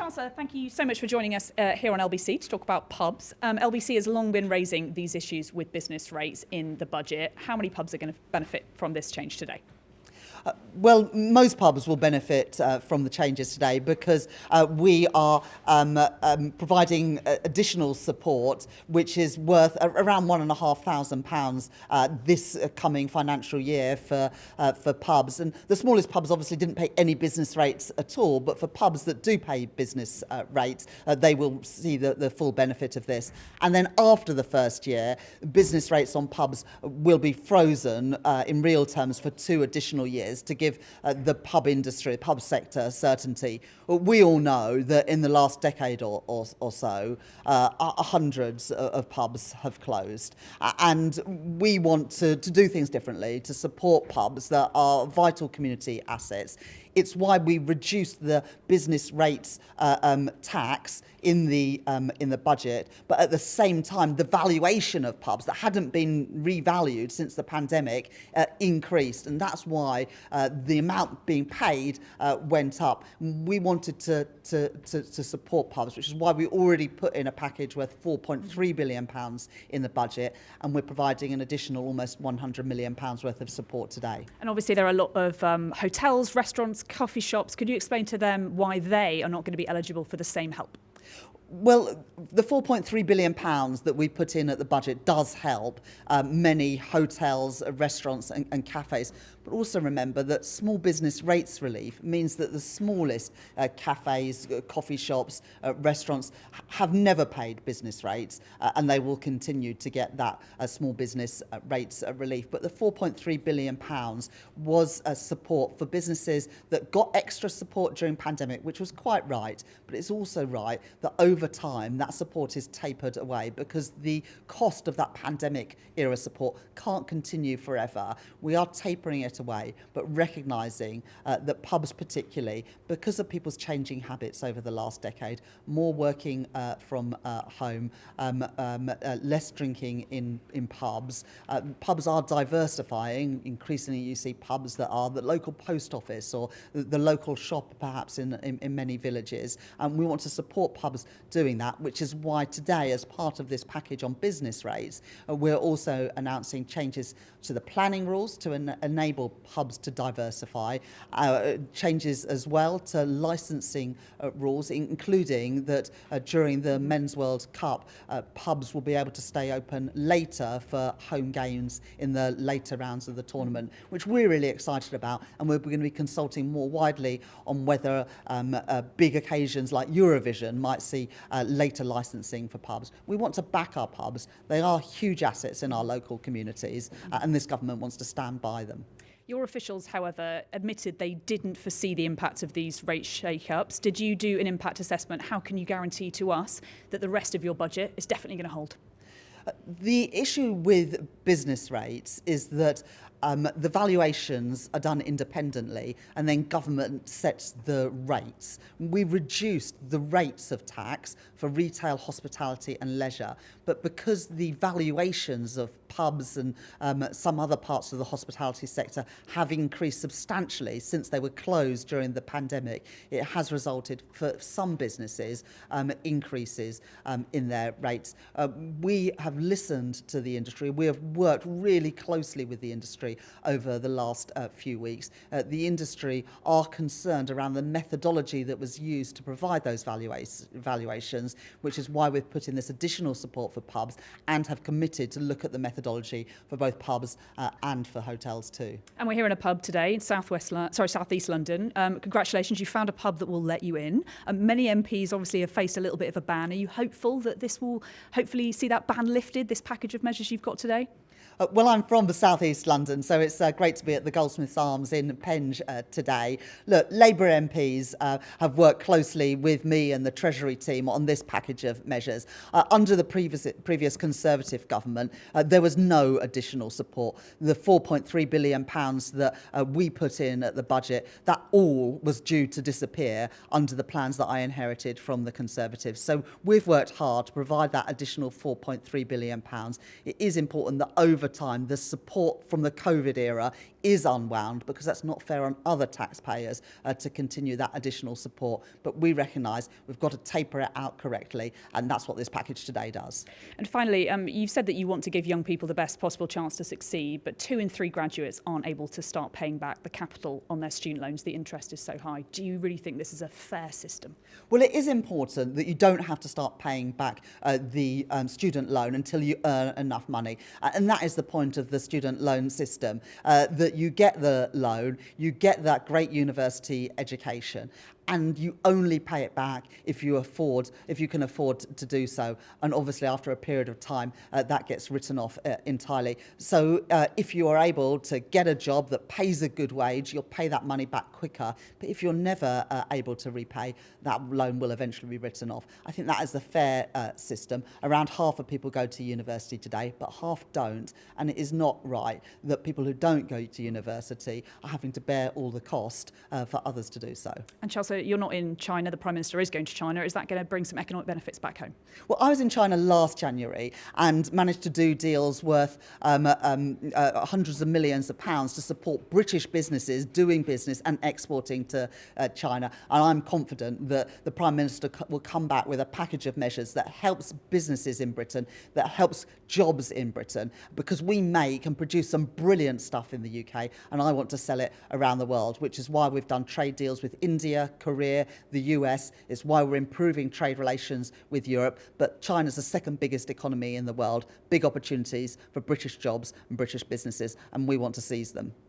Chancellor, thank you so much for joining us here on LBC to talk about pubs. LBC has long been raising these issues with business rates in the budget. How many pubs are going to benefit from this change today? Well, most pubs will benefit from the changes today because we are providing additional support, which is worth around £1,500 this coming financial year for pubs. And the smallest pubs obviously didn't pay any business rates at all, but for pubs that do pay business rates, they will see the full benefit of this. And then after the first year, business rates on pubs will be frozen in real terms for 2 additional years to give the pub industry, pub sector certainty. We all know that in the last decade or so, hundreds of pubs have closed. And we want to do things differently to support pubs that are vital community assets. It's why we reduced the business rates tax in the budget, but at the same time, the valuation of pubs that hadn't been revalued since the pandemic increased, and that's why the amount being paid went up. We wanted to support pubs, which is why we already put in a package worth £4.3 billion in the budget, and we're providing an additional almost £100 million worth of support today. And obviously there are a lot of hotels, restaurants, coffee shops. Could you explain to them why they are not going to be eligible for the same help? Well, the £4.3 billion that we put in at the budget does help many hotels, restaurants and cafes. But also remember that small business rates relief means that the smallest cafes, coffee shops, restaurants have never paid business rates and they will continue to get that small business rates relief. But the £4.3 billion was support for businesses that got extra support during pandemic, which was quite right. But it's also right that over time that support is tapered away because the cost of that pandemic era support can't continue forever. We are tapering it away, but recognising that pubs particularly, because of people's changing habits over the last decade, more working from home, less drinking in pubs. Pubs are diversifying. Increasingly you see pubs that are the local post office or the local shop perhaps in many villages. And we want to support pubs doing that, which is why today, as part of this package on business rates, we're also announcing changes to the planning rules to enable pubs to diversify, changes as well to licensing rules, including that during the Men's World Cup, pubs will be able to stay open later for home games in the later rounds of the tournament, which we're really excited about, and we're going to be consulting more widely on whether big occasions like Eurovision might see later licensing for pubs. We want to back our pubs. They are huge assets in our local communities, and this government wants to stand by them. Your officials, however, admitted they didn't foresee the impact of these rate shake-ups. Did you do an impact assessment? How can you guarantee to us that the rest of your budget is definitely going to hold? The issue with business rates is that the valuations are done independently and then government sets the rates. We reduced the rates of tax for retail, hospitality and leisure, but because the valuations of pubs and some other parts of the hospitality sector have increased substantially since they were closed during the pandemic, it has resulted for some businesses increases in their rates. We have listened to the industry. We have worked really closely with the industry over the last few weeks. The industry are concerned around the methodology that was used to provide those valuations, which is why we've put in this additional support for pubs and have committed to look at the methodology for both pubs and for hotels too. And we're here in a pub today in South East London. Congratulations, you found a pub that will let you in. Many MPs obviously have faced a little bit of a ban. Are you hopeful that this will hopefully see that ban lifted, this package of measures you've got today? Well, I'm from the South East London, so it's great to be at the Goldsmiths Arms in Penge today. Look, Labour MPs have worked closely with me and the Treasury team on this package of measures. Under the previous Conservative government, there was no additional support. The £4.3 billion that we put in at the budget, that all was due to disappear under the plans that I inherited from the Conservatives. So we've worked hard to provide that additional £4.3 billion. It is important that over time the support from the COVID era is unwound, because that's not fair on other taxpayers to continue that additional support. But we recognise we've got to taper it out correctly, and that's what this package today does. And finally, you've said that you want to give young people the best possible chance to succeed, but 2 in 3 graduates aren't able to start paying back the capital on their student loans. The interest is so high. Do you really think this is a fair system? Well, it is important that you don't have to start paying back the student loan until you earn enough money. And that is the point of the student loan system, that you get the loan, you get that great university education, and you only pay it back if you can afford to do so. And obviously, after a period of time, that gets written off entirely. So if you are able to get a job that pays a good wage, you'll pay that money back quicker. But if you're never able to repay, that loan will eventually be written off. I think that is the fair system. Around half of people go to university today, but half don't. And it is not right that people who don't go to university are having to bear all the cost for others to do so. And Chancellor, you're not in China. The Prime Minister is going to China. Is that going to bring some economic benefits back home? Well, I was in China last January and managed to do deals worth hundreds of millions of pounds to support British businesses doing business and exporting to China. And I'm confident that the Prime Minister will come back with a package of measures that helps businesses in Britain, that helps jobs in Britain, because we make and produce some brilliant stuff in the UK, and I want to sell it around the world, which is why we've done trade deals with India, Korea, the US. It's why we're improving trade relations with Europe. But China's the second biggest economy in the world. Big opportunities for British jobs and British businesses, and we want to seize them.